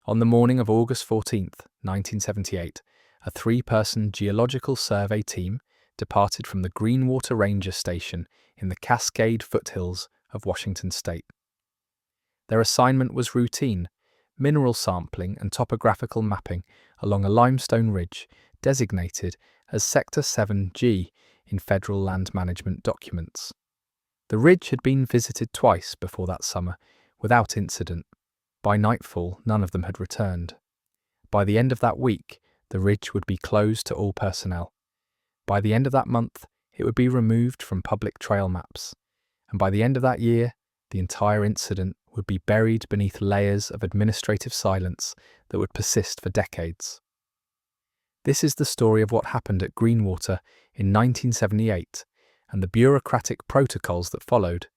On the morning of August 14th, 1978, a three-person geological survey team departed from the Greenwater Ranger Station in the Cascade foothills of Washington state. Their assignment was routine, mineral sampling and topographical mapping along a limestone ridge designated as Sector 7G in federal land management documents. The ridge had been visited twice before that summer, without incident. By nightfall, none of them had returned. By the end of that week, the ridge would be closed to all personnel. By the end of that month, it would be removed from public trail maps. And by the end of that year, the entire incident would be buried beneath layers of administrative silence that would persist for decades. This is the story of what happened at Greenwater in 1978 and the bureaucratic protocols that followed,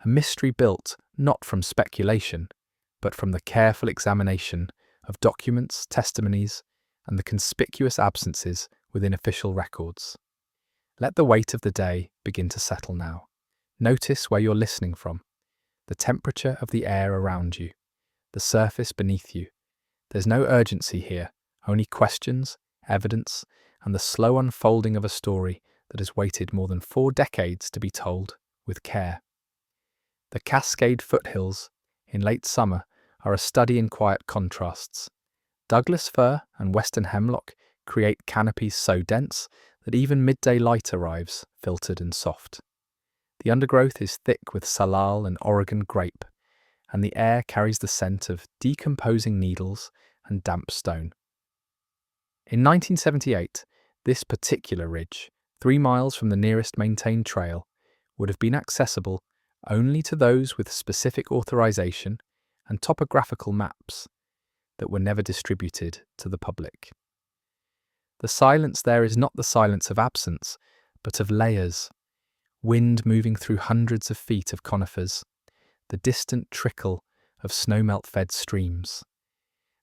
a mystery built not from speculation, but from the careful examination of documents, testimonies, and the conspicuous absences within official records. Let the weight of the day begin to settle now. Notice where you're listening from, the temperature of the air around you, the surface beneath you. There's no urgency here, only questions, evidence, and the slow unfolding of a story that has waited more than 4 decades to be told with care. The Cascade foothills, in late summer, are a study in quiet contrasts. Douglas fir and western hemlock create canopies so dense that even midday light arrives, filtered and soft. The undergrowth is thick with salal and Oregon grape, and the air carries the scent of decomposing needles and damp stone. In 1978, this particular ridge, 3 miles from the nearest maintained trail, would have been accessible only to those with specific authorization and topographical maps that were never distributed to the public. The silence there is not the silence of absence, but of layers, wind moving through hundreds of feet of conifers, the distant trickle of snowmelt-fed streams,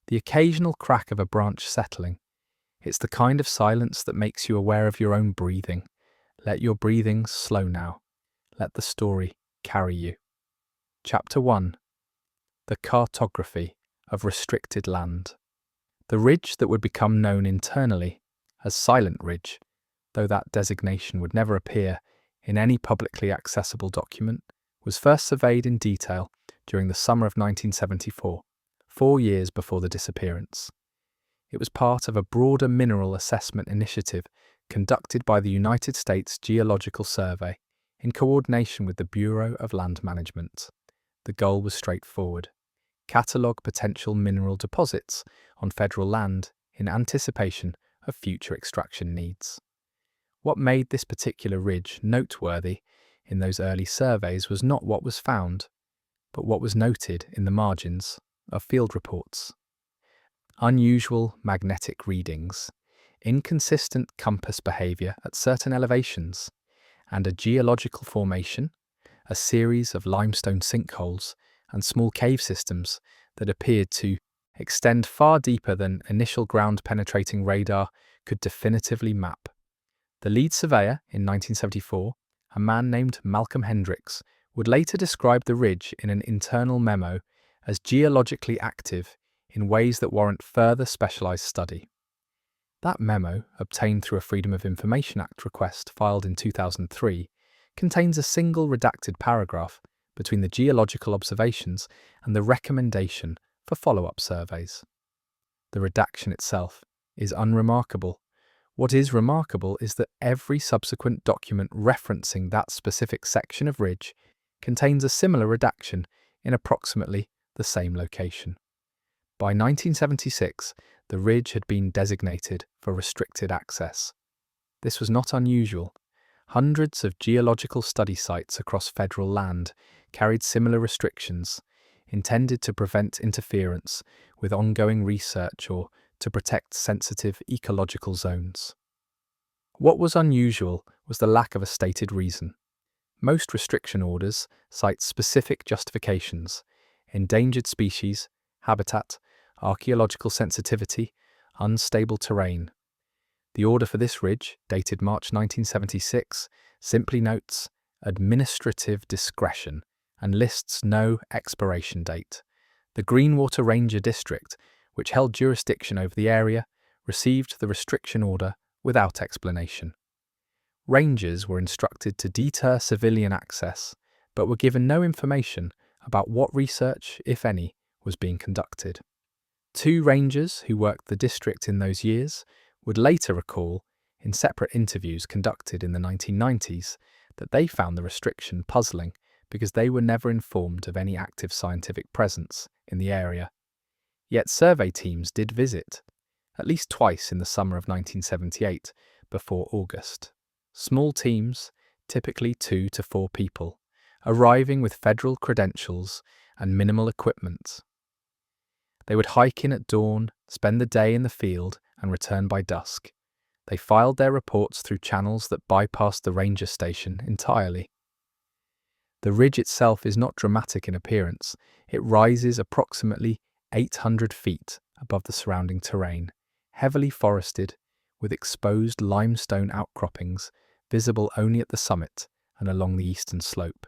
the occasional crack of a branch settling. It's the kind of silence that makes you aware of your own breathing. Let your breathing slow now. Let the story carry you. Chapter 1. The Cartography of Restricted Land. The ridge that would become known internally as Silent Ridge, though that designation would never appear in any publicly accessible document, was first surveyed in detail during the summer of 1974, 4 years before the disappearance. It was part of a broader mineral assessment initiative conducted by the United States Geological Survey in coordination with the Bureau of Land Management. The goal was straightforward: catalogue potential mineral deposits on federal land in anticipation of future extraction needs. What made this particular ridge noteworthy in those early surveys was not what was found, but what was noted in the margins of field reports. Unusual magnetic readings, inconsistent compass behaviour at certain elevations, and a geological formation, a series of limestone sinkholes and small cave systems that appeared to extend far deeper than initial ground-penetrating radar could definitively map. The lead surveyor in 1974, a man named Malcolm Hendricks, would later describe the ridge in an internal memo as geologically active in ways that warrant further specialised study. That memo, obtained through a Freedom of Information Act request filed in 2003, contains a single redacted paragraph between the geological observations and the recommendation for follow-up surveys. The redaction itself is unremarkable. What is remarkable is that every subsequent document referencing that specific section of ridge contains a similar redaction in approximately the same location. By 1976, the ridge had been designated for restricted access. This was not unusual. Hundreds of geological study sites across federal land carried similar restrictions, intended to prevent interference with ongoing research or to protect sensitive ecological zones. What was unusual was the lack of a stated reason. Most restriction orders cite specific justifications: endangered species, habitat, archaeological sensitivity, unstable terrain. The order for this ridge, dated March 1976, simply notes administrative discretion and lists no expiration date. The Greenwater Ranger District which held jurisdiction over the area, received the restriction order without explanation. Rangers were instructed to deter civilian access, but were given no information about what research, if any, was being conducted. 2 rangers who worked the district in those years would later recall, in separate interviews conducted in the 1990s, that they found the restriction puzzling because they were never informed of any active scientific presence in the area. Yet survey teams did visit, at least twice in the summer of 1978, before August. Small teams, typically 2 to 4 people, arriving with federal credentials and minimal equipment. They would hike in at dawn, spend the day in the field, and return by dusk. They filed their reports through channels that bypassed the ranger station entirely. The ridge itself is not dramatic in appearance. It rises approximately 800 feet above the surrounding terrain, heavily forested, with exposed limestone outcroppings visible only at the summit and along the eastern slope.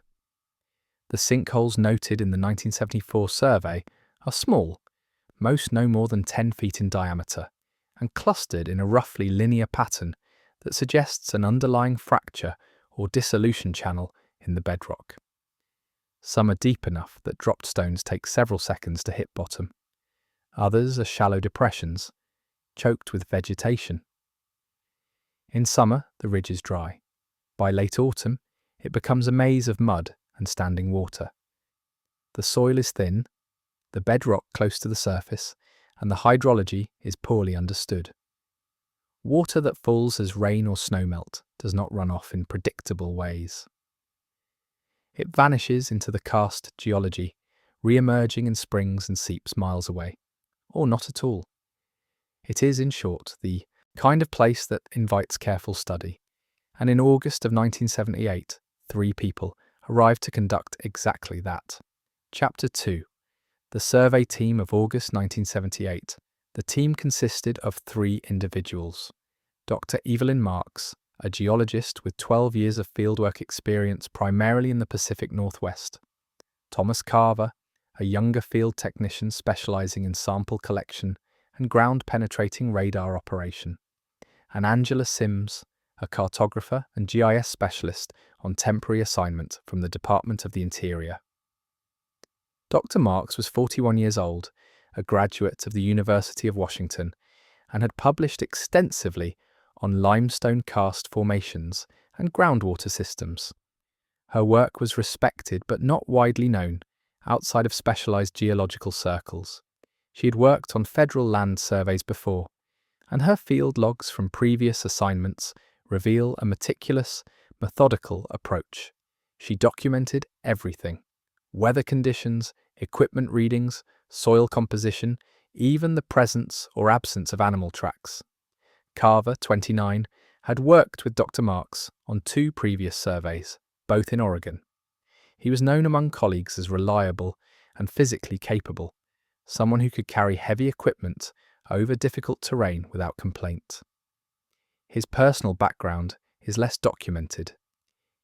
The sinkholes noted in the 1974 survey are small, most no more than 10 feet in diameter, and clustered in a roughly linear pattern that suggests an underlying fracture or dissolution channel in the bedrock. Some are deep enough that dropped stones take several seconds to hit bottom. Others are shallow depressions, choked with vegetation. In summer, the ridge is dry. By late autumn, it becomes a maze of mud and standing water. The soil is thin, the bedrock close to the surface, and the hydrology is poorly understood. Water that falls as rain or snowmelt does not run off in predictable ways. It vanishes into the karst geology, re-emerging in springs and seeps miles away, or not at all. It is, in short, the kind of place that invites careful study, and in August of 1978, 3 people arrived to conduct exactly that. Chapter 2. The survey team of August 1978. The team consisted of 3 individuals. Dr. Evelyn Marks, a geologist with 12 years of fieldwork experience primarily in the Pacific Northwest. Thomas Carver, a younger field technician specializing in sample collection and ground-penetrating radar operation. And Angela Sims, a cartographer and GIS specialist on temporary assignment from the Department of the Interior. Dr. Marks was 41 years old, a graduate of the University of Washington, and had published extensively on limestone karst formations and groundwater systems. Her work was respected but not widely known outside of specialized geological circles. She had worked on federal land surveys before, and her field logs from previous assignments reveal a meticulous, methodical approach. She documented everything: weather conditions, equipment readings, soil composition, even the presence or absence of animal tracks. Carver, 29, had worked with Dr. Marks on 2 previous surveys, both in Oregon. He was known among colleagues as reliable and physically capable, someone who could carry heavy equipment over difficult terrain without complaint. His personal background is less documented.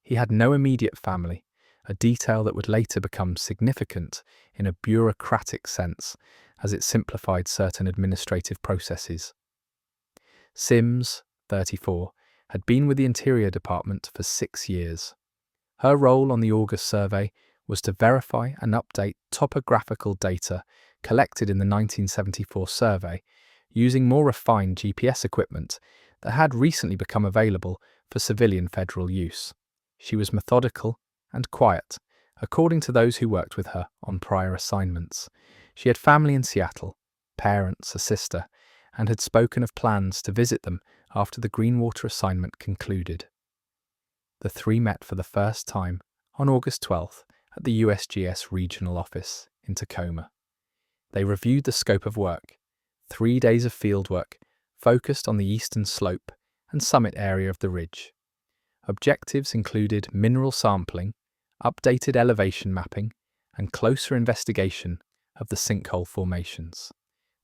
He had no immediate family, a detail that would later become significant in a bureaucratic sense as it simplified certain administrative processes. Sims, 34, had been with the Interior Department for 6 years. Her role on the August survey was to verify and update topographical data collected in the 1974 survey using more refined GPS equipment that had recently become available for civilian federal use. She was methodical and quiet, according to those who worked with her on prior assignments. She had family in Seattle, parents, a sister, and had spoken of plans to visit them after the Greenwater assignment concluded. The 3 met for the first time on August 12th at the USGS Regional Office in Tacoma. They reviewed the scope of work: 3 days of fieldwork focused on the eastern slope and summit area of the ridge. Objectives included mineral sampling, updated elevation mapping, and closer investigation of the sinkhole formations.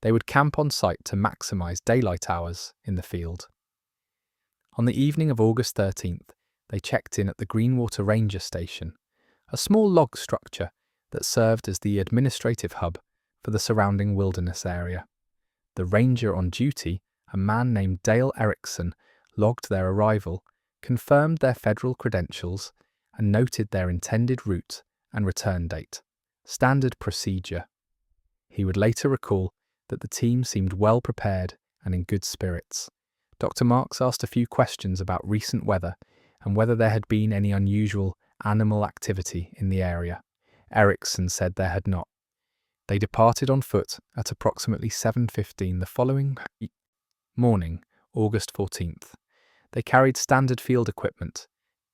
They would camp on site to maximize daylight hours in the field. On the evening of August 13th, they checked in at the Greenwater Ranger Station, a small log structure that served as the administrative hub for the surrounding wilderness area. The ranger on duty, a man named Dale Erickson, logged their arrival, confirmed their federal credentials, and noted their intended route and return date. Standard procedure. He would later recall that the team seemed well prepared and in good spirits. Dr. Marks asked a few questions about recent weather and whether there had been any unusual animal activity in the area. Erickson said there had not. They departed on foot at approximately 7:15 the following morning, August 14th. They carried standard field equipment,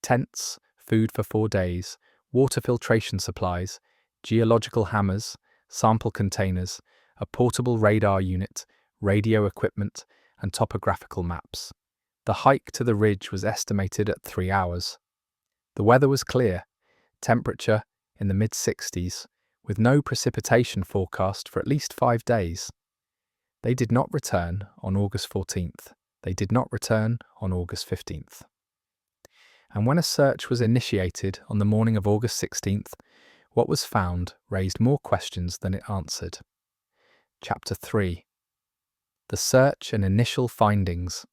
tents, food for 4 days, water filtration supplies, geological hammers, sample containers, a portable radar unit, radio equipment, and topographical maps. The hike to the ridge was estimated at 3 hours. The weather was clear, temperature in the mid-60s, with no precipitation forecast for at least 5 days. They did not return on August 14th. They did not return on August 15th. And when a search was initiated on the morning of August 16th, what was found raised more questions than it answered. Chapter 3. The Search and Initial Findings.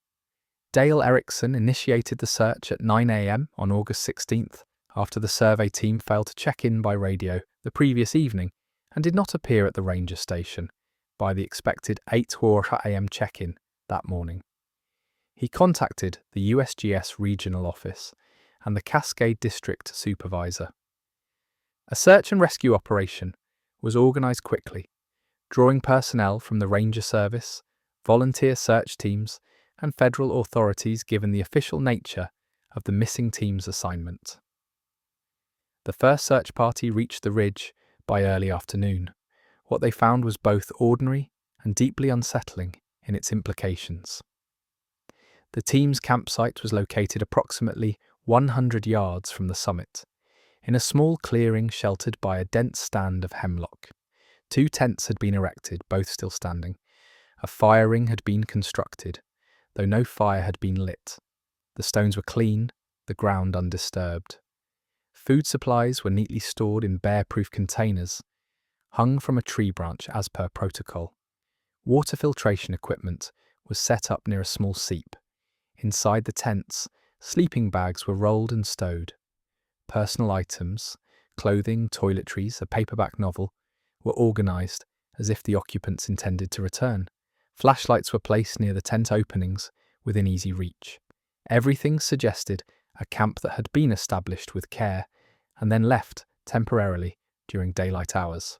Dale Erickson initiated the search at 9 a.m. on August 16th after the survey team failed to check in by radio the previous evening and did not appear at the ranger station by the expected 8 a.m. check-in that morning. He contacted the USGS regional office and the Cascade District Supervisor. A search and rescue operation was organised quickly, drawing personnel from the Ranger Service, volunteer search teams, and federal authorities given the official nature of the missing team's assignment. The first search party reached the ridge by early afternoon. What they found was both ordinary and deeply unsettling in its implications. The team's campsite was located approximately 100 yards from the summit, in a small clearing sheltered by a dense stand of hemlock. 2 tents had been erected, both still standing. A fire ring had been constructed, though no fire had been lit. The stones were clean, the ground undisturbed. Food supplies were neatly stored in bear-proof containers, hung from a tree branch as per protocol. Water filtration equipment was set up near a small seep. Inside the tents, sleeping bags were rolled and stowed. Personal items, clothing, toiletries, a paperback novel, were organised as if the occupants intended to return. Flashlights were placed near the tent openings within easy reach. Everything suggested a camp that had been established with care and then left temporarily during daylight hours.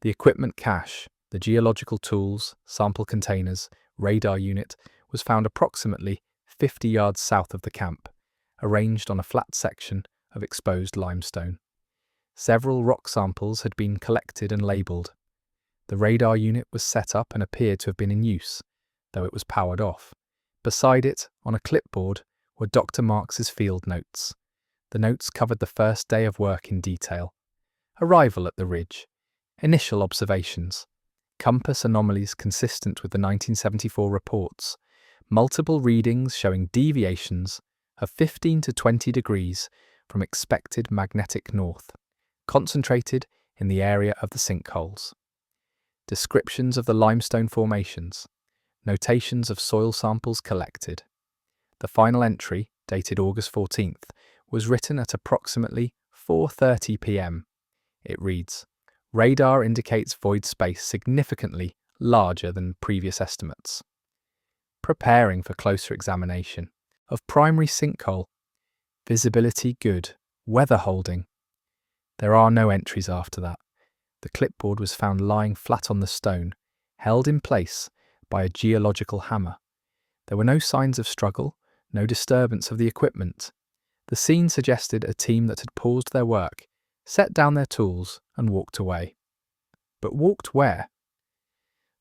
The equipment cache, the geological tools, sample containers, radar unit was found approximately 50 yards south of the camp, arranged on a flat section of exposed limestone. Several rock samples had been collected and labelled. The radar unit was set up and appeared to have been in use, though it was powered off. Beside it, on a clipboard, were Dr. Marks's field notes. The notes covered the first day of work in detail. Arrival at the ridge. Initial observations. Compass anomalies consistent with the 1974 reports. Multiple readings showing deviations of 15 to 20 degrees from expected magnetic north, concentrated in the area of the sinkholes. Descriptions of the limestone formations. Notations of soil samples collected. The final entry, dated August 14th, was written at approximately 4:30 p.m. It reads, "Radar indicates void space significantly larger than previous estimates. Preparing for closer examination of primary sinkhole. Visibility good. Weather holding." There are no entries after that. The clipboard was found lying flat on the stone, held in place by a geological hammer. There were no signs of struggle, no disturbance of the equipment. The scene suggested a team that had paused their work, set down their tools, and walked away. But walked where?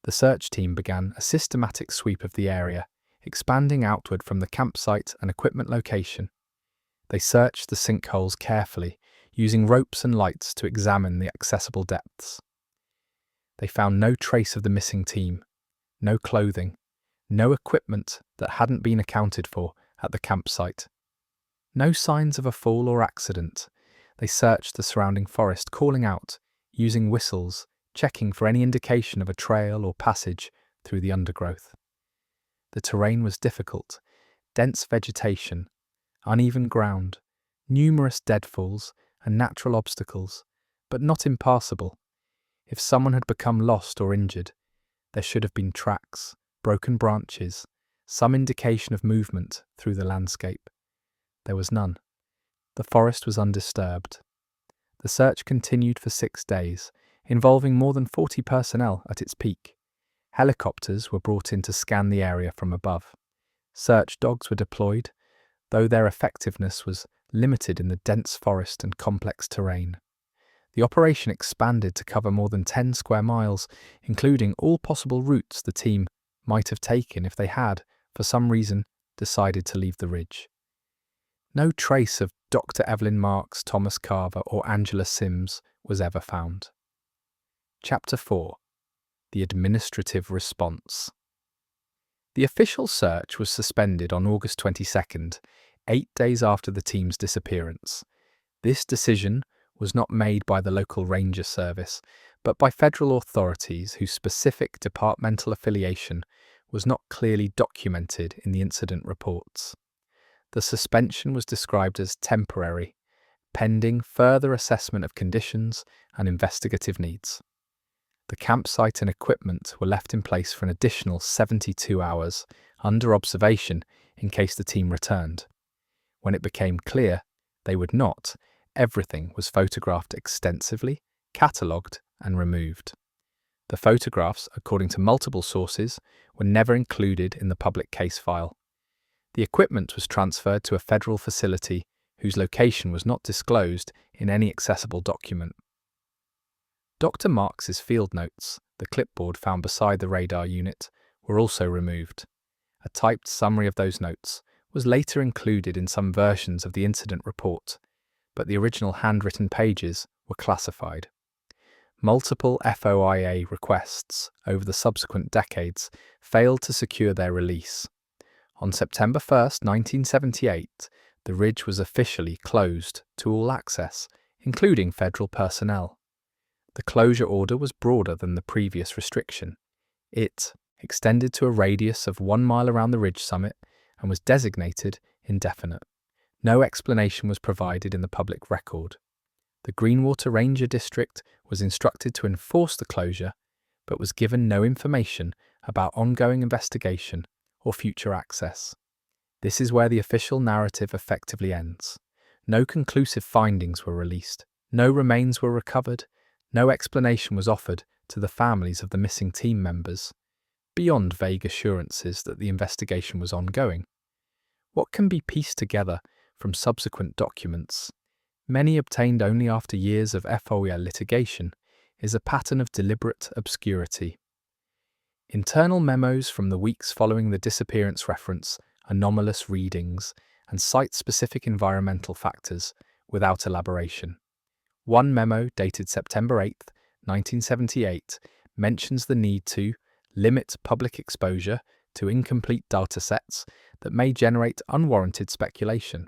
The search team began a systematic sweep of the area, expanding outward from the campsite and equipment location. They searched the sinkholes carefully, using ropes and lights to examine the accessible depths. They found no trace of the missing team, no clothing, no equipment that hadn't been accounted for at the campsite. No signs of a fall or accident. They searched the surrounding forest, calling out, using whistles, checking for any indication of a trail or passage through the undergrowth. The terrain was difficult, dense vegetation, uneven ground, numerous deadfalls and natural obstacles, but not impassable. If someone had become lost or injured, there should have been tracks, broken branches, some indication of movement through the landscape. There was none. The forest was undisturbed. The search continued for 6 days, involving more than 40 personnel at its peak. Helicopters were brought in to scan the area from above. Search dogs were deployed, though their effectiveness was limited in the dense forest and complex terrain. The operation expanded to cover more than 10 square miles, including all possible routes the team might have taken if they had, for some reason, decided to leave the ridge. No trace of Dr. Evelyn Marks, Thomas Carver, or Angela Sims was ever found. Chapter 4. The Administrative Response. The official search was suspended on August 22nd, 8 days after the team's disappearance. This decision was not made by the local ranger service, but by federal authorities whose specific departmental affiliation was not clearly documented in the incident reports. The suspension was described as temporary, pending further assessment of conditions and investigative needs. The campsite and equipment were left in place for an additional 72 hours under observation in case the team returned. When it became clear they would not, everything was photographed extensively, catalogued, and removed. The photographs, according to multiple sources, were never included in the public case file. The equipment was transferred to a federal facility whose location was not disclosed in any accessible document. Dr. Marks's field notes, the clipboard found beside the radar unit, were also removed. A typed summary of those notes was later included in some versions of the incident report, but the original handwritten pages were classified. Multiple FOIA requests over the subsequent decades failed to secure their release. On September 1, 1978, the ridge was officially closed to all access, including federal personnel. The closure order was broader than the previous restriction. It extended to a radius of 1 mile around the ridge summit and was designated indefinite. No explanation was provided in the public record. The Greenwater Ranger District was instructed to enforce the closure, but was given no information about ongoing investigation or future access. This is where the official narrative effectively ends. No conclusive findings were released, no remains were recovered, no explanation was offered to the families of the missing team members, beyond vague assurances that the investigation was ongoing. What can be pieced together from subsequent documents, many obtained only after years of FOIA litigation, is a pattern of deliberate obscurity. Internal memos from the weeks following the disappearance reference anomalous readings and site-specific environmental factors without elaboration. One memo dated September 8, 1978, mentions the need to limit public exposure to incomplete datasets that may generate unwarranted speculation.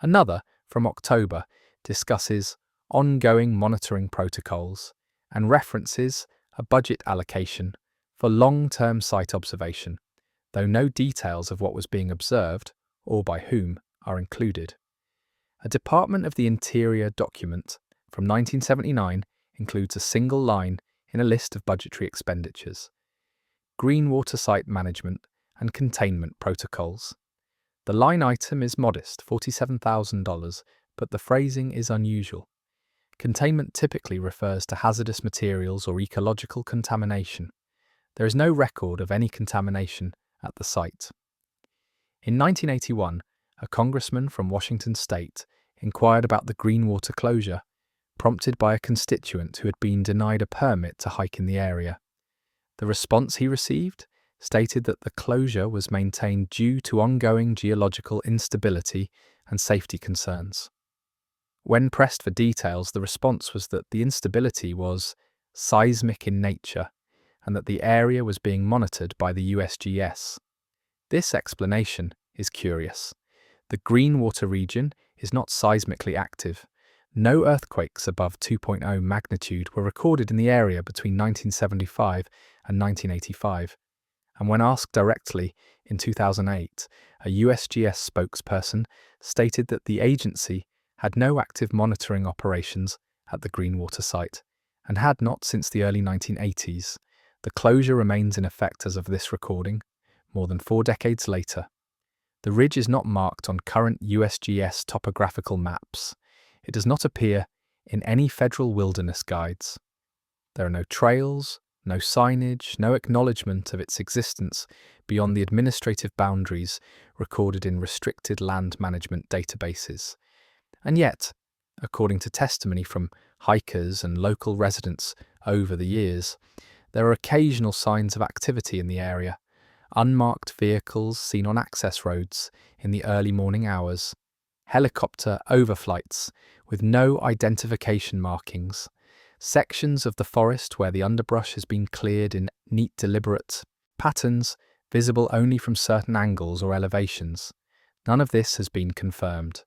Another, from October, discusses ongoing monitoring protocols and references a budget allocation for long-term site observation, though no details of what was being observed, or by whom, are included. A Department of the Interior document from 1979 includes a single line in a list of budgetary expenditures: Greenwater site management and containment protocols. The line item is modest, $47,000, but the phrasing is unusual. Containment typically refers to hazardous materials or ecological contamination. There is no record of any contamination at the site. In 1981, a congressman from Washington state inquired about the Greenwater closure, prompted by a constituent who had been denied a permit to hike in the area. The response he received stated that the closure was maintained due to ongoing geological instability and safety concerns. When pressed for details, the response was that the instability was seismic in nature and that the area was being monitored by the USGS. This explanation is curious. The Greenwater region is not seismically active. No earthquakes above 2.0 magnitude were recorded in the area between 1975 and 1985, And when asked directly in 2008, a USGS spokesperson stated that the agency had no active monitoring operations at the Greenwater site and had not since the early 1980s. The closure remains in effect as of this recording, more than 4 decades later. The ridge is not marked on current USGS topographical maps. It does not appear in any federal wilderness guides. There are no trails, no signage, no acknowledgement of its existence beyond the administrative boundaries recorded in restricted land management databases. And yet, according to testimony from hikers and local residents over the years, there are occasional signs of activity in the area. Unmarked vehicles seen on access roads in the early morning hours, helicopter overflights with no identification markings, sections of the forest where the underbrush has been cleared in neat, deliberate patterns visible only from certain angles or elevations. None of this has been confirmed.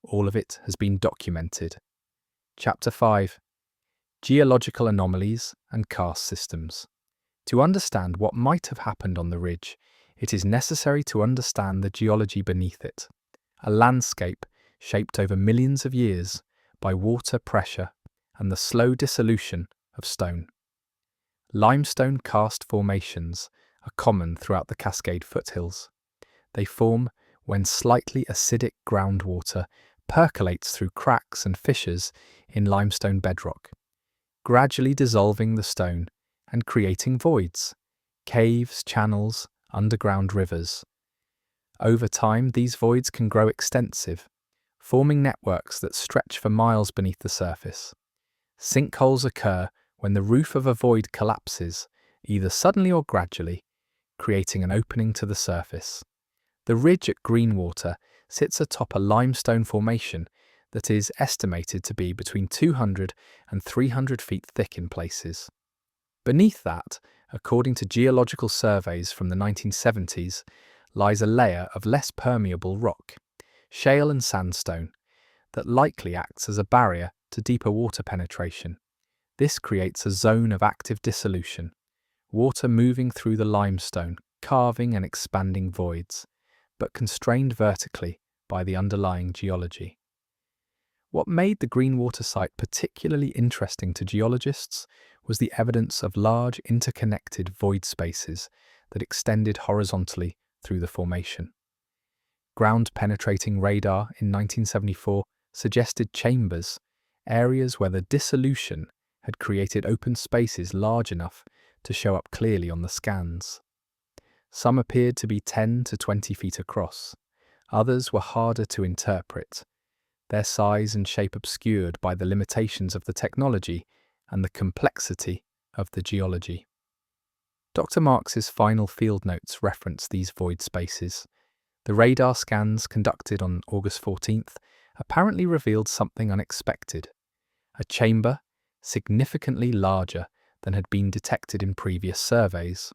All of it has been documented. Chapter 5. Geological anomalies and karst systems. To understand what might have happened on the ridge, it is necessary to understand the geology beneath it, a landscape shaped over millions of years by water pressure and the slow dissolution of stone. Limestone karst formations are common throughout the Cascade foothills. They form when slightly acidic groundwater percolates through cracks and fissures in limestone bedrock, gradually dissolving the stone and creating voids, caves, channels, underground rivers. Over time, these voids can grow extensive, forming networks that stretch for miles beneath the surface. Sinkholes occur when the roof of a void collapses, either suddenly or gradually, creating an opening to the surface. The ridge at Greenwater sits atop a limestone formation that is estimated to be between 200 and 300 feet thick in places. Beneath that, according to geological surveys from the 1970s, lies a layer of less permeable rock, shale and sandstone, that likely acts as a barrier to deeper water penetration. This creates a zone of active dissolution, water moving through the limestone, carving and expanding voids, but constrained vertically by the underlying geology. What made the Greenwater site particularly interesting to geologists was the evidence of large interconnected void spaces that extended horizontally through the formation. Ground-penetrating radar in 1974 suggested chambers, areas where the dissolution had created open spaces large enough to show up clearly on the scans. Some appeared to be 10 to 20 feet across. Others were harder to interpret, their size and shape obscured by the limitations of the technology and the complexity of the geology. Dr. Marks's final field notes reference these void spaces. The radar scans conducted on August 14th apparently revealed something unexpected, a chamber significantly larger than had been detected in previous surveys.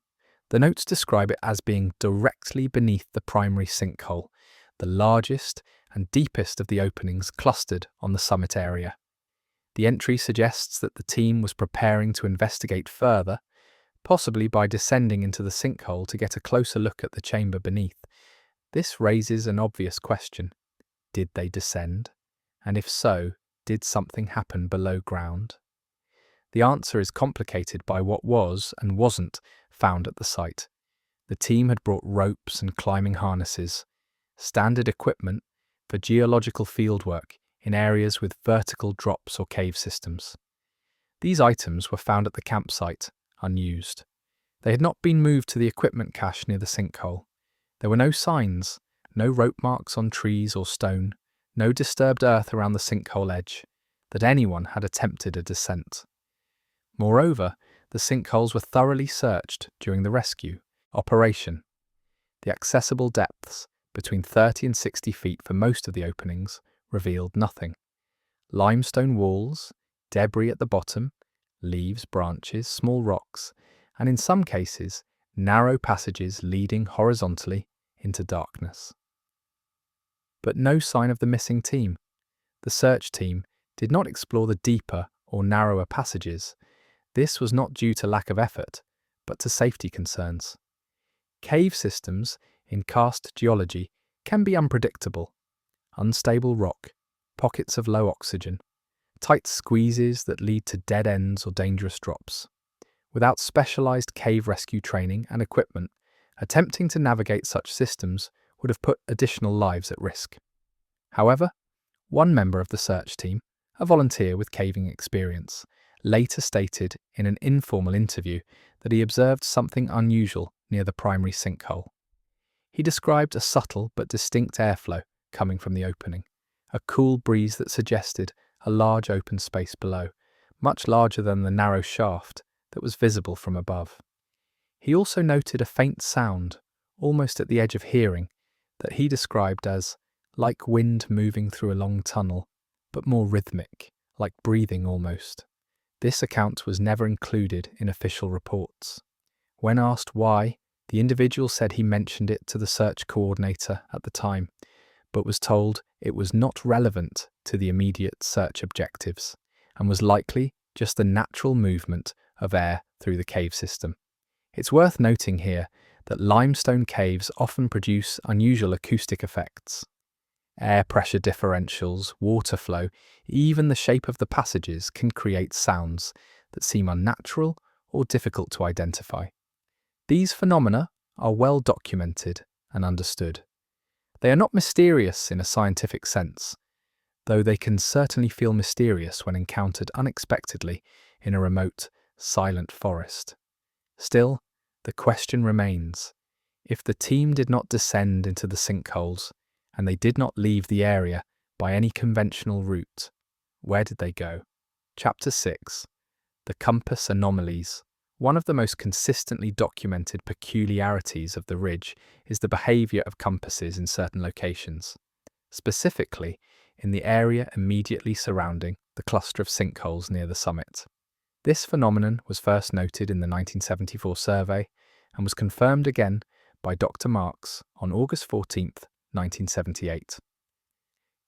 The notes describe it as being directly beneath the primary sinkhole, the largest and deepest of the openings clustered on the summit area. The entry suggests that the team was preparing to investigate further, possibly by descending into the sinkhole to get a closer look at the chamber beneath. This raises an obvious question. Did they descend? And if so, did something happen below ground? The answer is complicated by what was and wasn't found at the site. The team had brought ropes and climbing harnesses, standard equipment for geological fieldwork in areas with vertical drops or cave systems. These items were found at the campsite, unused. They had not been moved to the equipment cache near the sinkhole. There were no signs, no rope marks on trees or stone, no disturbed earth around the sinkhole edge, that anyone had attempted a descent. Moreover, the sinkholes were thoroughly searched during the rescue operation. The accessible depths, between 30 and 60 feet for most of the openings, revealed nothing. Limestone walls, debris at the bottom, leaves, branches, small rocks, and in some cases, narrow passages leading horizontally into darkness. But no sign of the missing team. The search team did not explore the deeper or narrower passages. This was not due to lack of effort, but to safety concerns. Cave systems in karst geology can be unpredictable. Unstable rock, pockets of low oxygen, tight squeezes that lead to dead ends or dangerous drops. Without specialized cave rescue training and equipment, attempting to navigate such systems would have put additional lives at risk. However, one member of the search team, a volunteer with caving experience, later stated in an informal interview that he observed something unusual near the primary sinkhole. He described a subtle but distinct airflow coming from the opening, a cool breeze that suggested a large open space below, much larger than the narrow shaft that was visible from above. He also noted a faint sound, almost at the edge of hearing, that he described as like wind moving through a long tunnel, but more rhythmic, like breathing almost. This account was never included in official reports. When asked why, the individual said he mentioned it to the search coordinator at the time, but was told it was not relevant to the immediate search objectives and was likely just the natural movement of air through the cave system. It's worth noting here that limestone caves often produce unusual acoustic effects. Air pressure differentials, water flow, even the shape of the passages can create sounds that seem unnatural or difficult to identify. These phenomena are well documented and understood. They are not mysterious in a scientific sense, though they can certainly feel mysterious when encountered unexpectedly in a remote, silent forest. Still, the question remains, if the team did not descend into the sinkholes and they did not leave the area by any conventional route, where did they go? Chapter 6. The compass anomalies. One of the most consistently documented peculiarities of the ridge is the behavior of compasses in certain locations, specifically in the area immediately surrounding the cluster of sinkholes near the summit. This phenomenon was first noted in the 1974 survey and was confirmed again by Dr. Marks on August 14, 1978.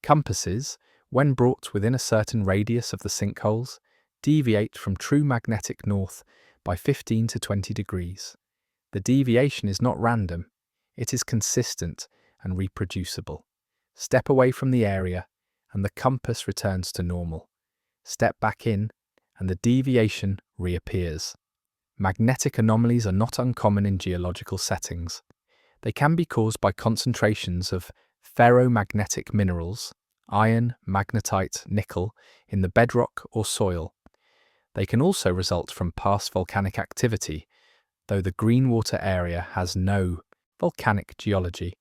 Compasses, when brought within a certain radius of the sinkholes, deviate from true magnetic north by 15 to 20 degrees. The deviation is not random, it is consistent and reproducible. Step away from the area and the compass returns to normal. Step back in and the deviation reappears. Magnetic anomalies are not uncommon in geological settings. They can be caused by concentrations of ferromagnetic minerals, iron, magnetite, nickel, in the bedrock or soil. They can also result from past volcanic activity, though the Greenwater area has no volcanic geology.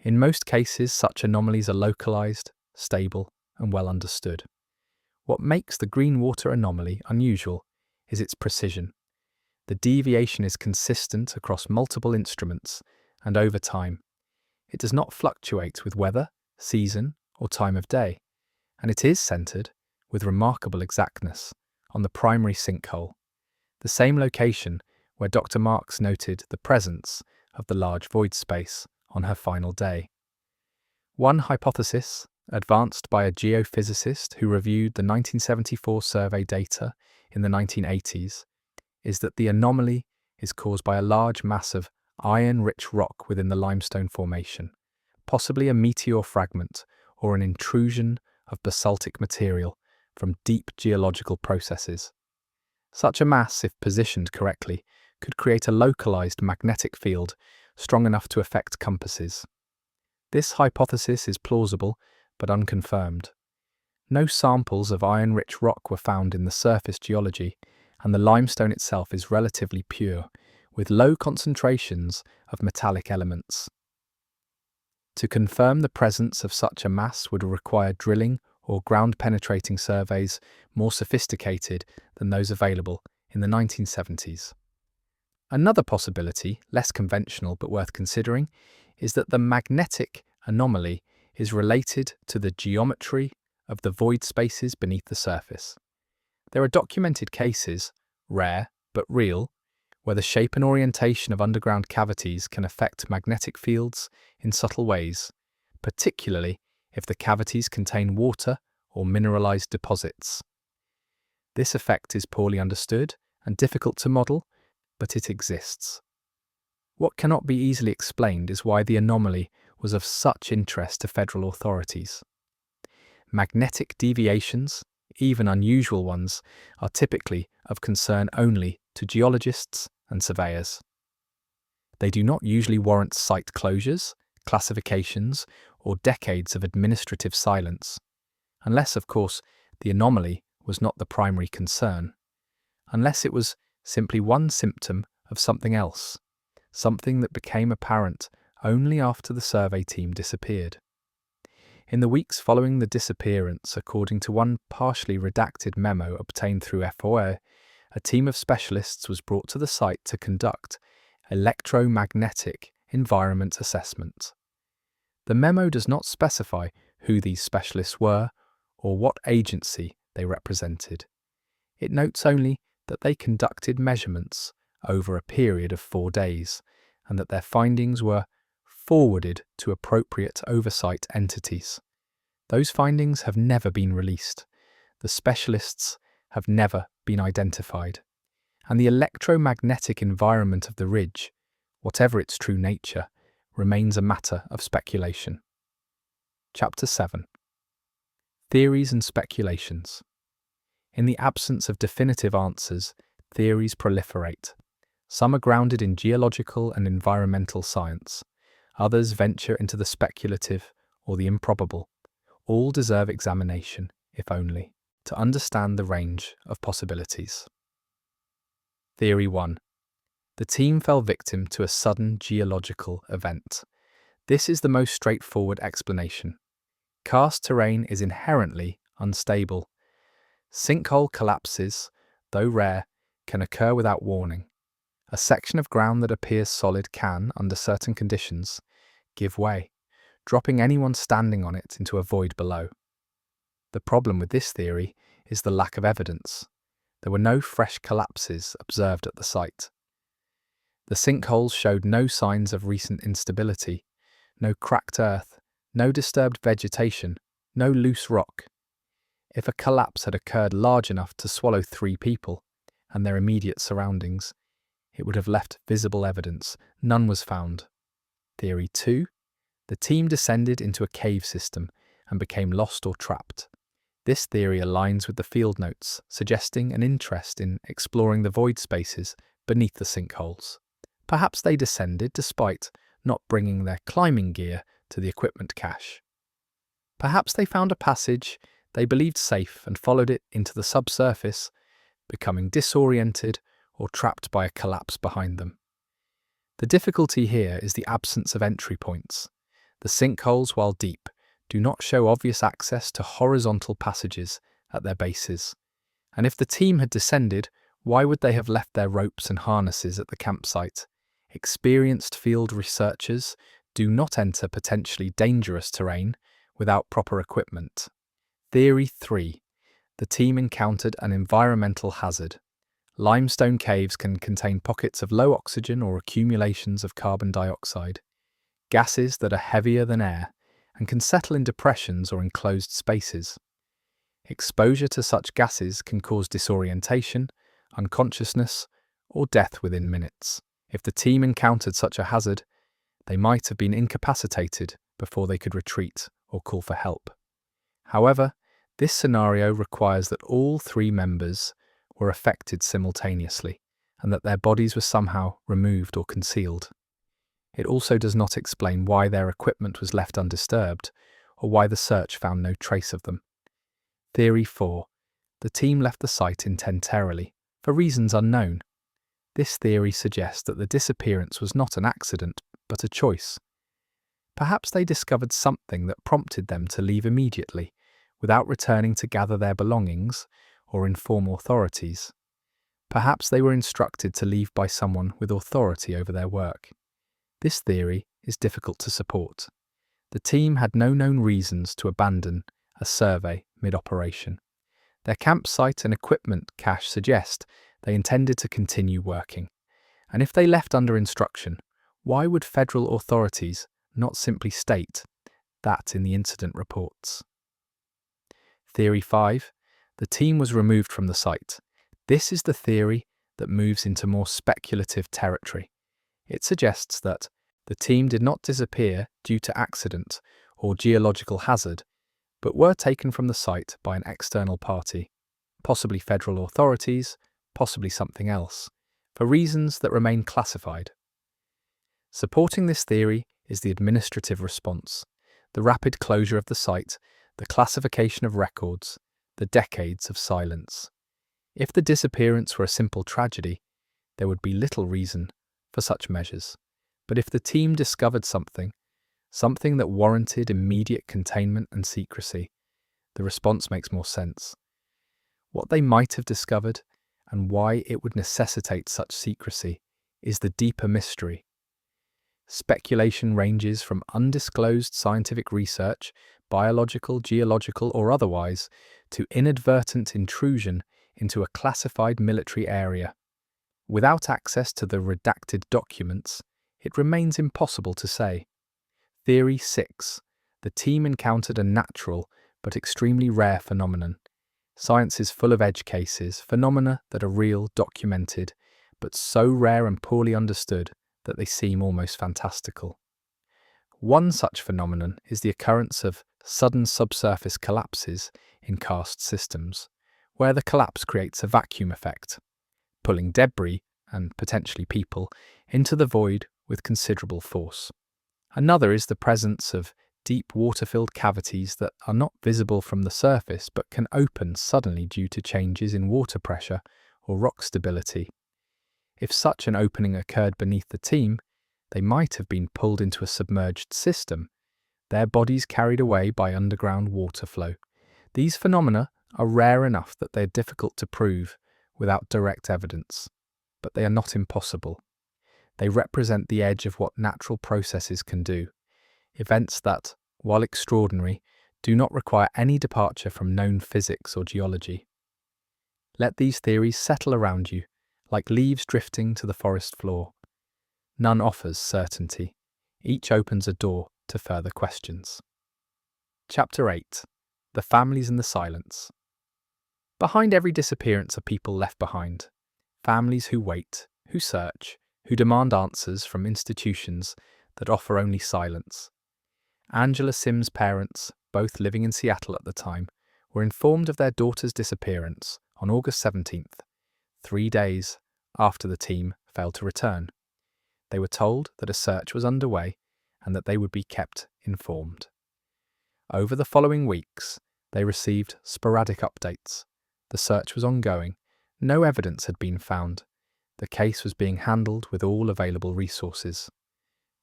In most cases, such anomalies are localized, stable, and well understood. What makes the Greenwater anomaly unusual is its precision. The deviation is consistent across multiple instruments and over time. It does not fluctuate with weather, season, or time of day, and it is centered, with remarkable exactness, on the primary sinkhole, the same location where Dr. Marks noted the presence of the large void space on her final day. One hypothesis, advanced by a geophysicist who reviewed the 1974 survey data in the 1980s, is that the anomaly is caused by a large mass of iron-rich rock within the limestone formation, possibly a meteor fragment or an intrusion of basaltic material from deep geological processes. Such a mass, if positioned correctly, could create a localized magnetic field strong enough to affect compasses. This hypothesis is plausible but unconfirmed. No samples of iron-rich rock were found in the surface geology, and the limestone itself is relatively pure, with low concentrations of metallic elements. To confirm the presence of such a mass would require drilling or ground-penetrating surveys more sophisticated than those available in the 1970s. Another possibility, less conventional but worth considering, is that the magnetic anomaly is related to the geometry of the void spaces beneath the surface. There are documented cases, rare but real, where the shape and orientation of underground cavities can affect magnetic fields in subtle ways, particularly if the cavities contain water or mineralized deposits. This effect is poorly understood and difficult to model, but it exists. What cannot be easily explained is why the anomaly was of such interest to federal authorities. Magnetic deviations, even unusual ones, are typically of concern only to geologists and surveyors. They do not usually warrant site closures, classifications, or decades of administrative silence, unless, of course, the anomaly was not the primary concern, unless it was simply one symptom of something else, something that became apparent only after the survey team disappeared. In the weeks following the disappearance, according to one partially redacted memo obtained through FOA, a team of specialists was brought to the site to conduct electromagnetic environment assessment. The memo does not specify who these specialists were or what agency they represented. It notes only that they conducted measurements over a period of 4 days and that their findings were forwarded to appropriate oversight entities. Those findings have never been released. The specialists have never been identified. And the electromagnetic environment of the ridge, whatever its true nature, remains a matter of speculation. Chapter 7. Theories and speculations. In the absence of definitive answers, theories proliferate. Some are grounded in geological and environmental science. Others venture into the speculative or the improbable. All deserve examination, if only, to understand the range of possibilities. Theory 1. The team fell victim to a sudden geological event. This is the most straightforward explanation. Karst terrain is inherently unstable. Sinkhole collapses, though rare, can occur without warning. A section of ground that appears solid can, under certain conditions, give way, dropping anyone standing on it into a void below. The problem with this theory is the lack of evidence. There were no fresh collapses observed at the site. The sinkholes showed no signs of recent instability, no cracked earth, no disturbed vegetation, no loose rock. If a collapse had occurred large enough to swallow 3 people and their immediate surroundings, it would have left visible evidence. None was found. Theory 2. The team descended into a cave system and became lost or trapped. This theory aligns with the field notes, suggesting an interest in exploring the void spaces beneath the sinkholes. Perhaps they descended despite not bringing their climbing gear to the equipment cache. Perhaps they found a passage they believed safe and followed it into the subsurface, becoming disoriented or trapped by a collapse behind them. The difficulty here is the absence of entry points. The sinkholes, while deep, do not show obvious access to horizontal passages at their bases. And if the team had descended, why would they have left their ropes and harnesses at the campsite? Experienced field researchers do not enter potentially dangerous terrain without proper equipment. Theory 3. The team encountered an environmental hazard. Limestone caves can contain pockets of low oxygen or accumulations of carbon dioxide, gases that are heavier than air and can settle in depressions or enclosed spaces. Exposure to such gases can cause disorientation, unconsciousness, or death within minutes. If the team encountered such a hazard, they might have been incapacitated before they could retreat or call for help. However, this scenario requires that all 3 members were affected simultaneously and that their bodies were somehow removed or concealed. It also does not explain why their equipment was left undisturbed or why the search found no trace of them. Theory 4. The team left the site intentarily, for reasons unknown. This theory suggests that the disappearance was not an accident, but a choice. Perhaps they discovered something that prompted them to leave immediately, without returning to gather their belongings or inform authorities. Perhaps they were instructed to leave by someone with authority over their work. This theory is difficult to support. The team had no known reasons to abandon a survey mid-operation. Their campsite and equipment cache suggest they intended to continue working. And if they left under instruction, why would federal authorities not simply state that in the incident reports? Theory 5. The team was removed from the site. This is the theory that moves into more speculative territory. It suggests that the team did not disappear due to accident or geological hazard, but were taken from the site by an external party, possibly federal authorities, possibly something else, for reasons that remain classified. Supporting this theory is the administrative response, the rapid closure of the site, the classification of records, the decades of silence. If the disappearance were a simple tragedy, there would be little reason for such measures. But if the team discovered something that warranted immediate containment and secrecy, the response makes more sense. What they might have discovered and why it would necessitate such secrecy is the deeper mystery. Speculation ranges from undisclosed scientific research, biological, geological, or otherwise, to inadvertent intrusion into a classified military area. Without access to the redacted documents, it remains impossible to say. Theory 6. The team encountered a natural but extremely rare phenomenon. Science is full of edge cases, phenomena that are real, documented, but so rare and poorly understood that they seem almost fantastical. One such phenomenon is the occurrence of sudden subsurface collapses in karst systems, where the collapse creates a vacuum effect, pulling debris, and potentially people, into the void with considerable force. Another is the presence of deep water-filled cavities that are not visible from the surface but can open suddenly due to changes in water pressure or rock stability. If such an opening occurred beneath the team, they might have been pulled into a submerged system, their bodies carried away by underground water flow. These phenomena are rare enough that they are difficult to prove without direct evidence, but they are not impossible. They represent the edge of what natural processes can do, events that, while extraordinary, do not require any departure from known physics or geology. Let these theories settle around you, like leaves drifting to the forest floor. None offers certainty. Each opens a door to further questions. Chapter 8. The Families and the Silence. Behind every disappearance are people left behind. Families who wait, who search, who demand answers from institutions that offer only silence. Angela Sims' parents, both living in Seattle at the time, were informed of their daughter's disappearance on August 17th, 3 days after the team failed to return. They were told that a search was underway and that they would be kept informed. Over the following weeks, they received sporadic updates. The search was ongoing. No evidence had been found. The case was being handled with all available resources.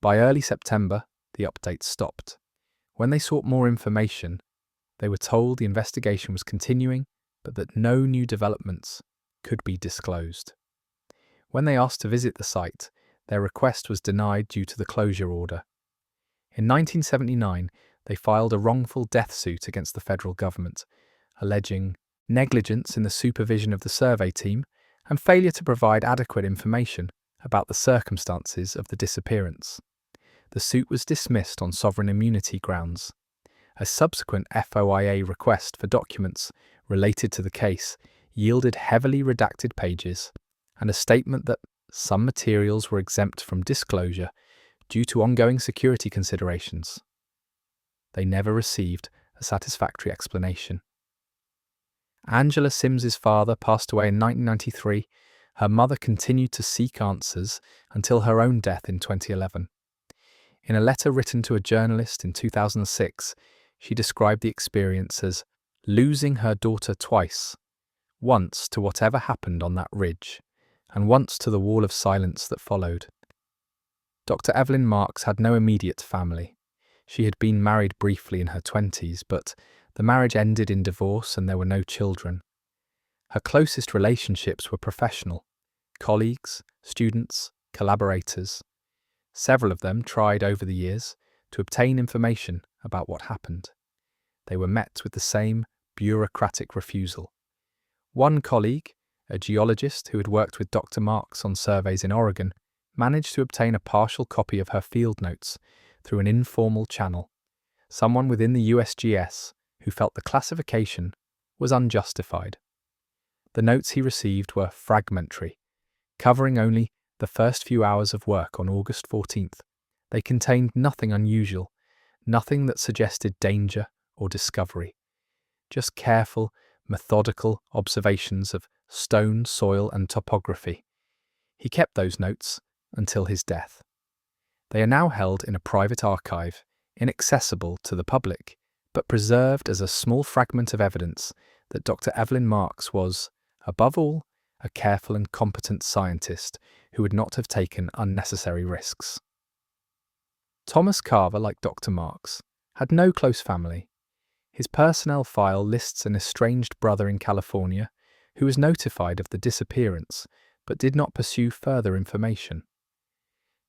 By early September, the updates stopped. When they sought more information, they were told the investigation was continuing, but that no new developments could be disclosed. When they asked to visit the site, their request was denied due to the closure order. In 1979, they filed a wrongful death suit against the federal government, alleging negligence in the supervision of the survey team and failure to provide adequate information about the circumstances of the disappearance. The suit was dismissed on sovereign immunity grounds. A subsequent FOIA request for documents related to the case yielded heavily redacted pages and a statement that some materials were exempt from disclosure due to ongoing security considerations. They never received a satisfactory explanation. Angela Sims's father passed away in 1993. Her mother continued to seek answers until her own death in 2011. In a letter written to a journalist in 2006, she described the experience as losing her daughter twice, once to whatever happened on that ridge, and once to the wall of silence that followed. Dr. Evelyn Marks had no immediate family. She had been married briefly in her 20s, but the marriage ended in divorce and there were no children. Her closest relationships were professional, colleagues, students, collaborators. Several of them tried over the years to obtain information about what happened. They were met with the same bureaucratic refusal. One colleague, a geologist who had worked with Dr. Marks on surveys in Oregon, managed to obtain a partial copy of her field notes through an informal channel. Someone within the USGS who felt the classification was unjustified. The notes he received were fragmentary, covering only The first few hours of work on August 14th, they contained nothing unusual, nothing that suggested danger or discovery. Just careful, methodical observations of stone, soil, and topography. He kept those notes until his death. They are now held in a private archive, inaccessible to the public, but preserved as a small fragment of evidence that Dr. Evelyn Marks was, above all, a careful and competent scientist who would not have taken unnecessary risks. Thomas Carver, like Dr. Marks, had no close family. His personnel file lists an estranged brother in California who was notified of the disappearance but did not pursue further information.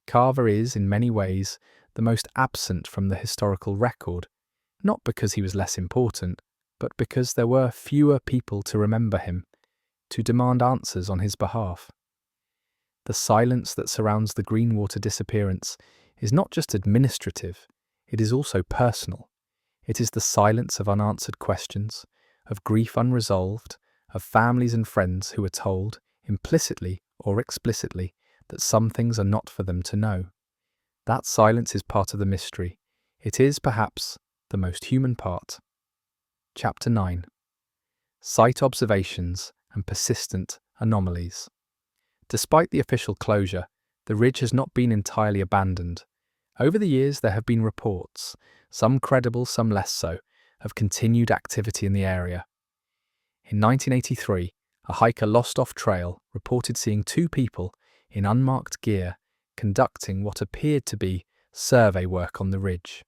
Carver is, in many ways, the most absent from the historical record, not because he was less important, but because there were fewer people to remember him, to demand answers on his behalf. The silence that surrounds the Greenwater disappearance is not just administrative, it is also personal. It is the silence of unanswered questions, of grief unresolved, of families and friends who are told, implicitly or explicitly, that some things are not for them to know. That silence is part of the mystery. It is, perhaps, the most human part. Chapter 9. Site observations and persistent anomalies. Despite the official closure, the ridge has not been entirely abandoned. Over the years there have been reports, some credible, some less so, of continued activity in the area. In 1983, a hiker lost off trail reported seeing two people in unmarked gear conducting what appeared to be survey work on the ridge.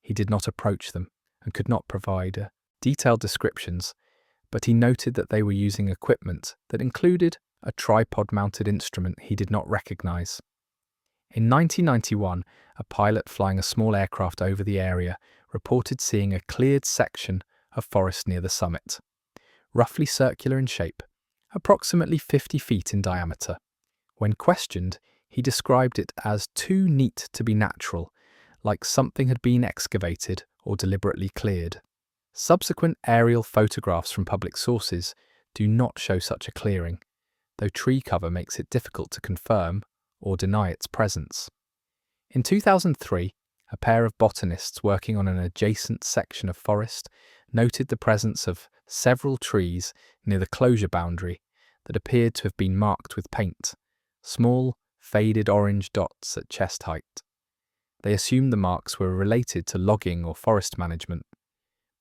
He did not approach them and could not provide detailed descriptions, but he noted that they were using equipment that included a tripod-mounted instrument he did not recognize. In 1991, a pilot flying a small aircraft over the area reported seeing a cleared section of forest near the summit, roughly circular in shape, approximately 50 feet in diameter. When questioned, he described it as too neat to be natural, like something had been excavated or deliberately cleared. Subsequent aerial photographs from public sources do not show such a clearing, though tree cover makes it difficult to confirm or deny its presence. In 2003, a pair of botanists working on an adjacent section of forest noted the presence of several trees near the closure boundary that appeared to have been marked with paint, small, faded orange dots at chest height. They assumed the marks were related to logging or forest management,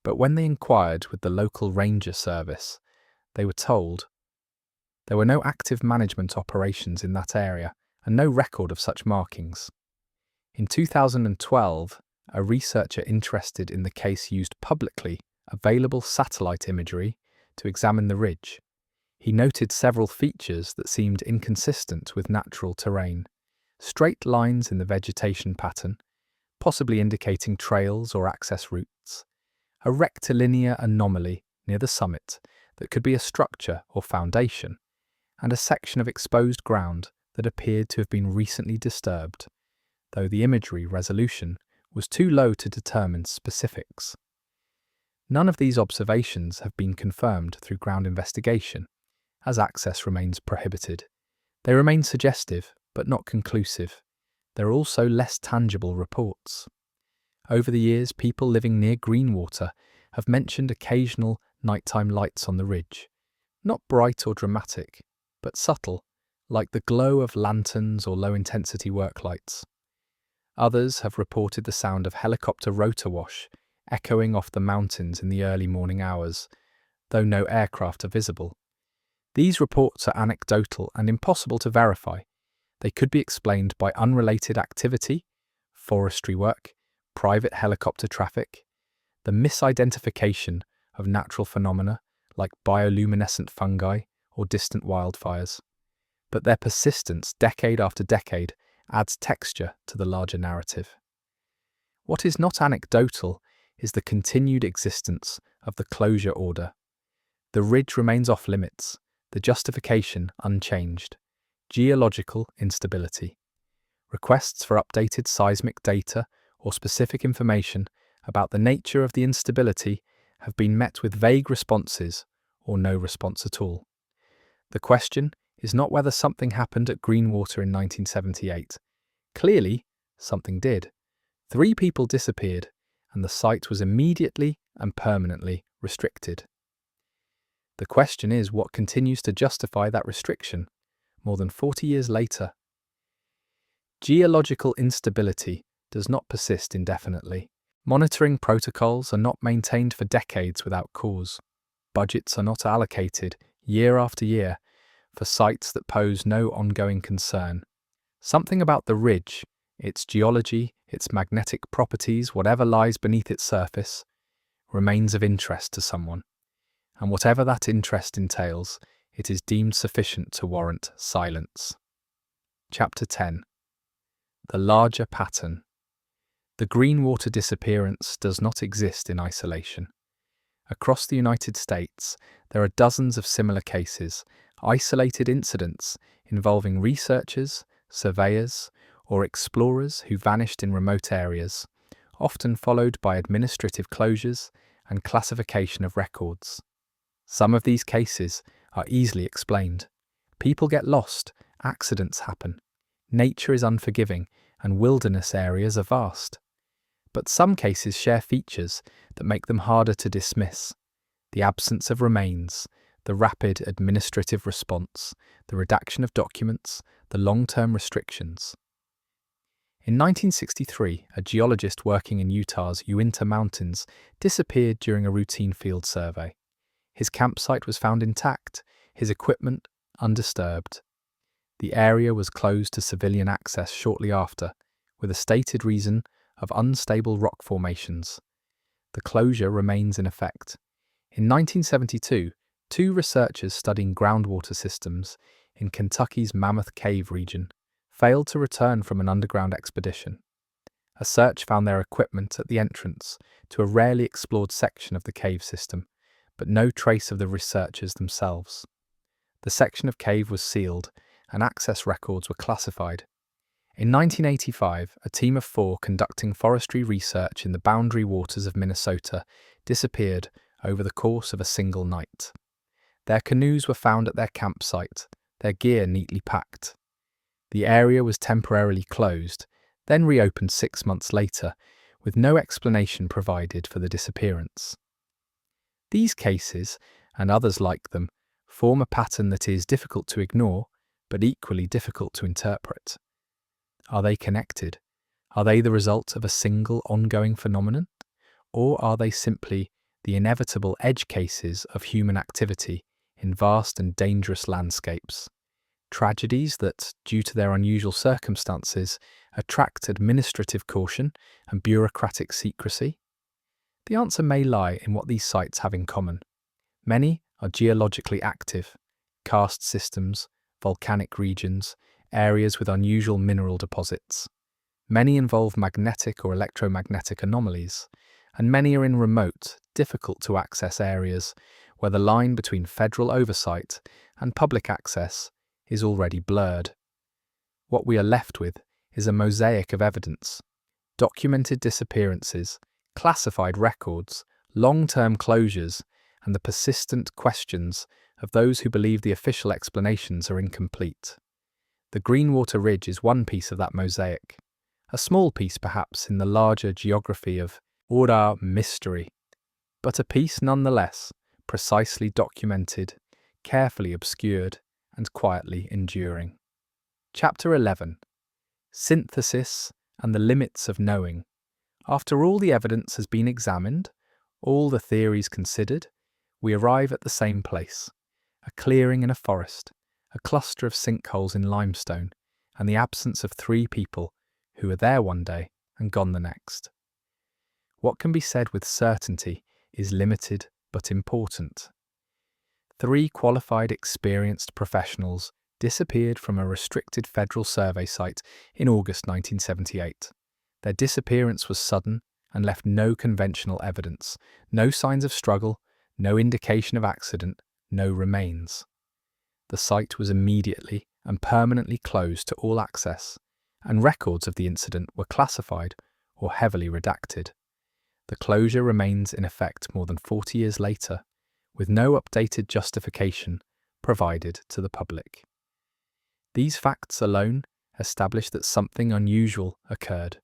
but when they inquired with the local ranger service, they were told there were no active management operations in that area and no record of such markings. In 2012, a researcher interested in the case used publicly available satellite imagery to examine the ridge. He noted several features that seemed inconsistent with natural terrain, straight lines in the vegetation pattern, possibly indicating trails or access routes, a rectilinear anomaly near the summit that could be a structure or foundation, and a section of exposed ground that appeared to have been recently disturbed, though the imagery resolution was too low to determine specifics. None of these observations have been confirmed through ground investigation, as access remains prohibited. They remain suggestive, but not conclusive. There are also less tangible reports. Over the years, people living near Greenwater have mentioned occasional nighttime lights on the ridge, not bright or dramatic, but subtle, like the glow of lanterns or low-intensity work lights. Others have reported the sound of helicopter rotor wash echoing off the mountains in the early morning hours, though no aircraft are visible. These reports are anecdotal and impossible to verify. They could be explained by unrelated activity, forestry work, private helicopter traffic, the misidentification of natural phenomena like bioluminescent fungi or distant wildfires. But their persistence, decade after decade, adds texture to the larger narrative. What is not anecdotal is the continued existence of the closure order. The ridge remains off limits, the justification unchanged. Geological instability. Requests for updated seismic data or specific information about the nature of the instability have been met with vague responses or no response at all. The question is not whether something happened at Greenwater in 1978. Clearly, something did. 3 people disappeared, and the site was immediately and permanently restricted. The question is what continues to justify that restriction more than 40 years later. Geological instability does not persist indefinitely. Monitoring protocols are not maintained for decades without cause. Budgets are not allocated year after year for sites that pose no ongoing concern. Something about the ridge, its geology, its magnetic properties, whatever lies beneath its surface, remains of interest to someone. And whatever that interest entails, it is deemed sufficient to warrant silence. Chapter 10. The larger pattern. The Greenwater disappearance does not exist in isolation. Across the United States, there are dozens of similar cases, isolated incidents involving researchers, surveyors, or explorers who vanished in remote areas, often followed by administrative closures and classification of records. Some of these cases are easily explained. People get lost, accidents happen, nature is unforgiving, and wilderness areas are vast. But some cases share features that make them harder to dismiss. The absence of remains, the rapid administrative response, the redaction of documents, the long-term restrictions. In 1963, a geologist working in Utah's Uinta Mountains disappeared during a routine field survey. His campsite was found intact, his equipment undisturbed. The area was closed to civilian access shortly after, with a stated reason of unstable rock formations. The closure remains in effect. In 1972, 2 researchers studying groundwater systems in Kentucky's Mammoth Cave region failed to return from an underground expedition. A search found their equipment at the entrance to a rarely explored section of the cave system, but no trace of the researchers themselves. The section of cave was sealed, and access records were classified. In 1985, a team of 4 conducting forestry research in the boundary waters of Minnesota disappeared over the course of a single night. Their canoes were found at their campsite, their gear neatly packed. The area was temporarily closed, then reopened 6 months later, with no explanation provided for the disappearance. These cases, and others like them, form a pattern that is difficult to ignore, but equally difficult to interpret. Are they connected? Are they the result of a single ongoing phenomenon? Or are they simply the inevitable edge cases of human activity in vast and dangerous landscapes? Tragedies that, due to their unusual circumstances, attract administrative caution and bureaucratic secrecy? The answer may lie in what these sites have in common. Many are geologically active, karst systems, volcanic regions, areas with unusual mineral deposits. Many involve magnetic or electromagnetic anomalies, and many are in remote, difficult to access areas where the line between federal oversight and public access is already blurred. What we are left with is a mosaic of evidence: documented disappearances, classified records, long-term closures, and the persistent questions of those who believe the official explanations are incomplete. The Greenwater Ridge is one piece of that mosaic, a small piece perhaps in the larger geography of Ura mystery, but a piece nonetheless, precisely documented, carefully obscured, and quietly enduring. Chapter 11. Synthesis and the limits of knowing. After all the evidence has been examined, all the theories considered, we arrive at the same place: a clearing in a forest, a cluster of sinkholes in limestone, and the absence of 3 people who were there one day and gone the next. What can be said with certainty is limited but important. 3 qualified, experienced professionals disappeared from a restricted federal survey site in August 1978. Their disappearance was sudden and left no conventional evidence, no signs of struggle, no indication of accident, no remains. The site was immediately and permanently closed to all access, and records of the incident were classified or heavily redacted. The closure remains in effect more than 40 years later, with no updated justification provided to the public. These facts alone establish that something unusual occurred.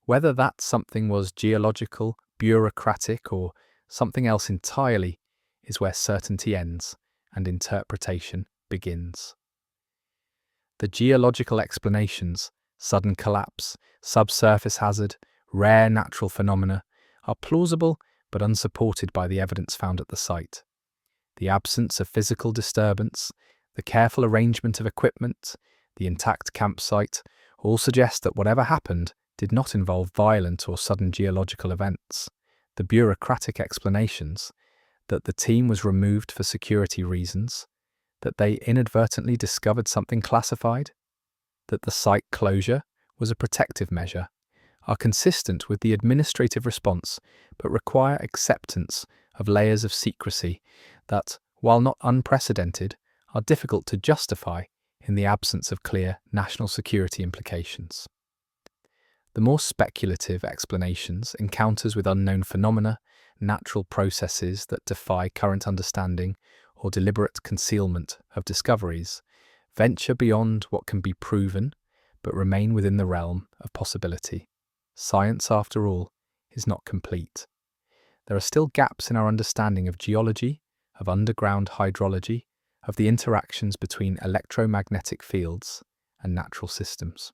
Whether that something was geological, bureaucratic, or something else entirely is where certainty ends and interpretation begins. The geological explanations, sudden collapse, subsurface hazard, rare natural phenomena, are plausible but unsupported by the evidence found at the site. The absence of physical disturbance, the careful arrangement of equipment, the intact campsite, all suggest that whatever happened did not involve violent or sudden geological events. The bureaucratic explanations, that the team was removed for security reasons, that they inadvertently discovered something classified, that the site closure was a protective measure, are consistent with the administrative response but require acceptance of layers of secrecy that, while not unprecedented, are difficult to justify in the absence of clear national security implications. The more speculative explanations, encounters with unknown phenomena, natural processes that defy current understanding, or deliberate concealment of discoveries, venture beyond what can be proven but remain within the realm of possibility. Science, after all, is not complete. There are still gaps in our understanding of geology, of underground hydrology, of the interactions between electromagnetic fields and natural systems.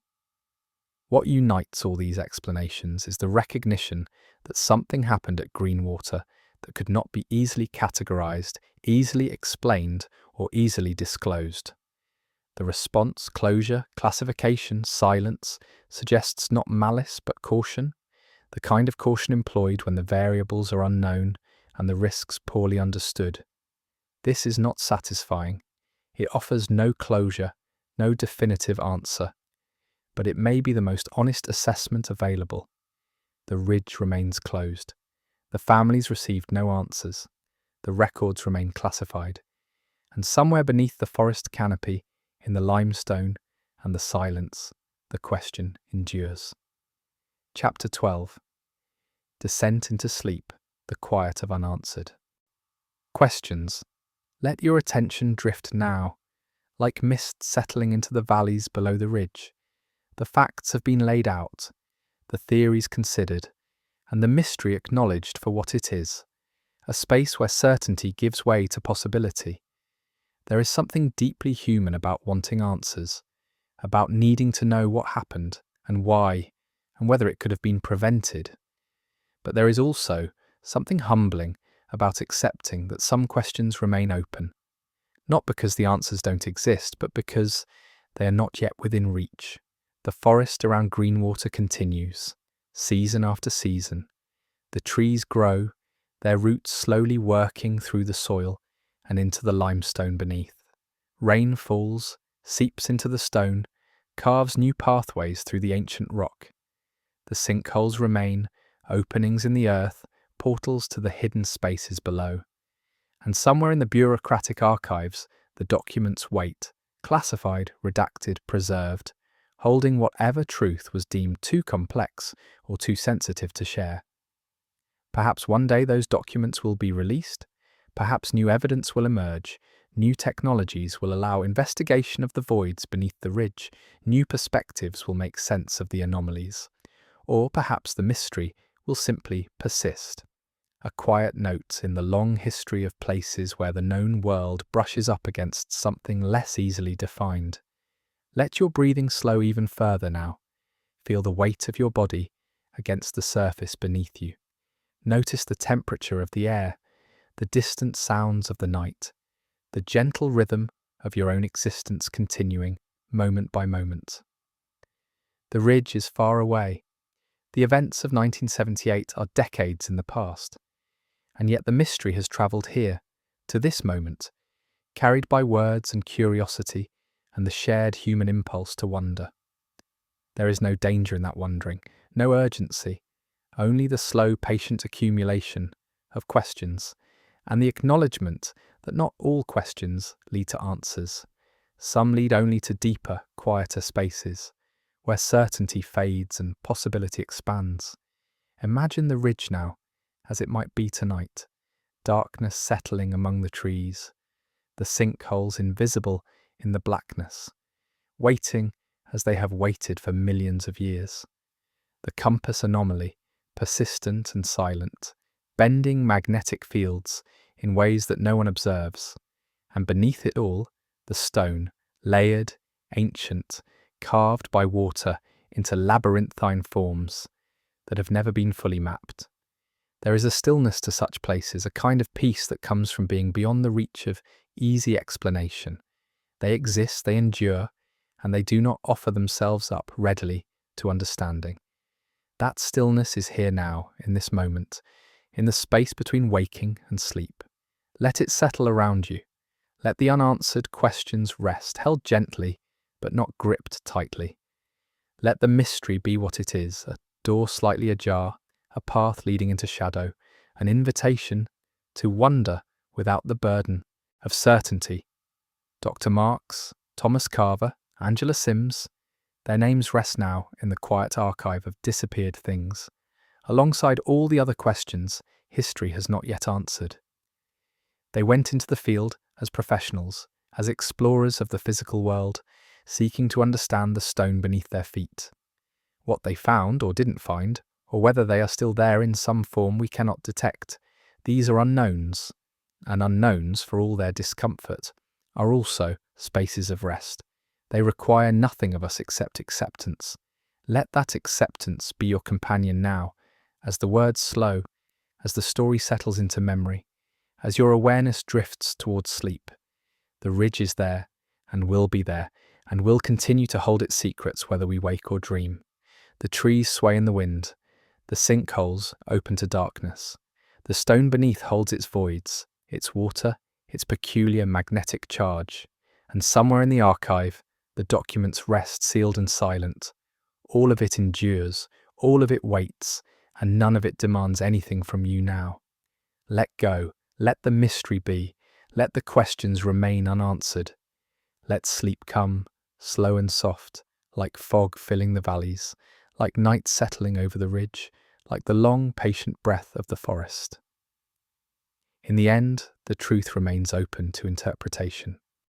What unites all these explanations is the recognition that something happened at Greenwater that could not be easily categorized, easily explained, or easily disclosed. The response, closure, classification, silence suggests not malice but caution, the kind of caution employed when the variables are unknown and the risks poorly understood. This is not satisfying. It offers no closure, no definitive answer, but it may be the most honest assessment available. The ridge remains closed. The families received no answers. The records remain classified. And somewhere beneath the forest canopy, in the limestone and the silence, the question endures. Chapter 12. Descent into sleep, the quiet of unanswered. Questions. Let your attention drift now, like mist settling into the valleys below the ridge. The facts have been laid out, the theories considered, and the mystery acknowledged for what it is, a space where certainty gives way to possibility. There is something deeply human about wanting answers, about needing to know what happened and why, and whether it could have been prevented. But there is also something humbling about accepting that some questions remain open, not because the answers don't exist, but because they are not yet within reach. The forest around Greenwater continues, season after season. The trees grow, their roots slowly working through the soil and into the limestone beneath. Rain falls, seeps into the stone, carves new pathways through the ancient rock. The sinkholes remain, openings in the earth, portals to the hidden spaces below. And somewhere in the bureaucratic archives, the documents wait, classified, redacted, preserved, holding whatever truth was deemed too complex or too sensitive to share. Perhaps one day those documents will be released. Perhaps new evidence will emerge. New technologies will allow investigation of the voids beneath the ridge. New perspectives will make sense of the anomalies. Or perhaps the mystery will simply persist. A quiet note in the long history of places where the known world brushes up against something less easily defined. Let your breathing slow even further now. Feel the weight of your body against the surface beneath you. Notice the temperature of the air, the distant sounds of the night, the gentle rhythm of your own existence continuing moment by moment. The ridge is far away. The events of 1978 are decades in the past, and yet the mystery has travelled here, to this moment, carried by words and curiosity and the shared human impulse to wonder. There is no danger in that wondering, no urgency, only the slow, patient accumulation of questions, and the acknowledgement that not all questions lead to answers. Some lead only to deeper, quieter spaces, where certainty fades and possibility expands. Imagine the ridge now, as it might be tonight, darkness settling among the trees, the sinkholes invisible in the blackness, waiting as they have waited for millions of years. The compass anomaly, persistent and silent, bending magnetic fields in ways that no one observes, and beneath it all, the stone, layered, ancient, carved by water into labyrinthine forms that have never been fully mapped. There is a stillness to such places, a kind of peace that comes from being beyond the reach of easy explanation. They exist, they endure, and they do not offer themselves up readily to understanding. That stillness is here now, in this moment, in the space between waking and sleep. Let it settle around you. Let the unanswered questions rest, held gently, but not gripped tightly. Let the mystery be what it is, a door slightly ajar, a path leading into shadow, an invitation to wonder without the burden of certainty. Dr. Marks, Thomas Carver, Angela Sims, their names rest now in the quiet archive of disappeared things, alongside all the other questions history has not yet answered. They went into the field as professionals, as explorers of the physical world, seeking to understand the stone beneath their feet. What they found or didn't find, or whether they are still there in some form we cannot detect, these are unknowns, and unknowns, for all their discomfort, are also spaces of rest. They require nothing of us except acceptance. Let that acceptance be your companion now, as the words slow, as the story settles into memory, as your awareness drifts towards sleep. The ridge is there, and will be there, and will continue to hold its secrets whether we wake or dream. The trees sway in the wind, the sinkholes open to darkness. The stone beneath holds its voids, its water, its peculiar magnetic charge, and somewhere in the archive, the documents rest sealed and silent. All of it endures, all of it waits, and none of it demands anything from you now. Let go, let the mystery be, let the questions remain unanswered. Let sleep come, slow and soft, like fog filling the valleys, like night settling over the ridge, like the long, patient breath of the forest. In the end, the truth remains open to interpretation.